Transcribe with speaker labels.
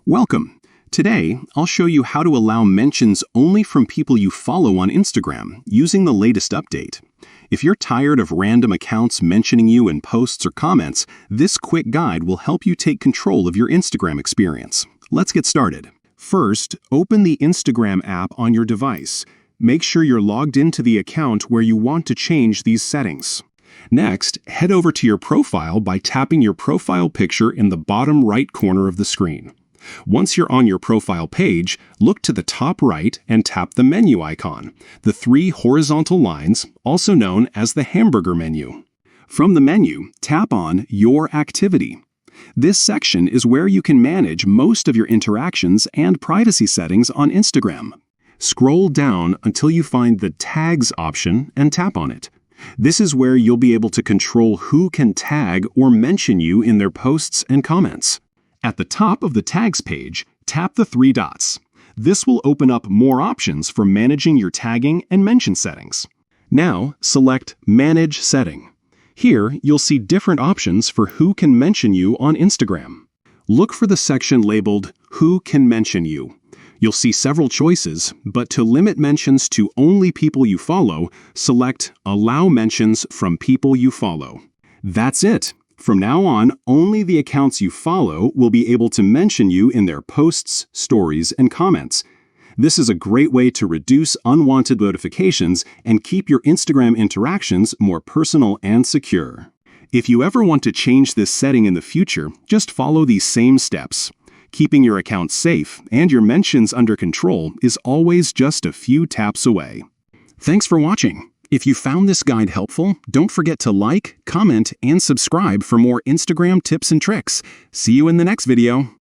Speaker 1: Welcome. Today, I'll show you how to allow mentions only from people you follow on Instagram using the latest update. If you're tired of random accounts mentioning you in posts or comments, this quick guide will help you take control of your Instagram experience. Let's get started. First, open the Instagram app on your device. Make sure you're logged into the account where you want to change these settings. Next, head over to your profile by tapping your profile picture in the bottom right corner of the screen. Once you're on your profile page, look to the top right and tap the menu icon, the three horizontal lines, also known as the hamburger menu. From the menu, tap on Your Activity. This section is where you can manage most of your interactions and privacy settings on Instagram. Scroll down until you find the Tags option and tap on it. This is where you'll be able to control who can tag or mention you in their posts and comments. At the top of the Tags page, tap the three dots. This will open up more options for managing your tagging and mention settings. Now, select Manage Setting. Here, you'll see different options for who can mention you on Instagram. Look for the section labeled Who Can Mention You. You'll see several choices, but to limit mentions to only people you follow, select Allow Mentions from People You Follow. That's it. From now on, only the accounts you follow will be able to mention you in their posts, stories, and comments. This is a great way to reduce unwanted notifications and keep your Instagram interactions more personal and secure. If you ever want to change this setting in the future, just follow these same steps. Keeping your account safe and your mentions under control is always just a few taps away. Thanks for watching. If you found this guide helpful, don't forget to like, comment, and subscribe for more Instagram tips and tricks. See you in the next video.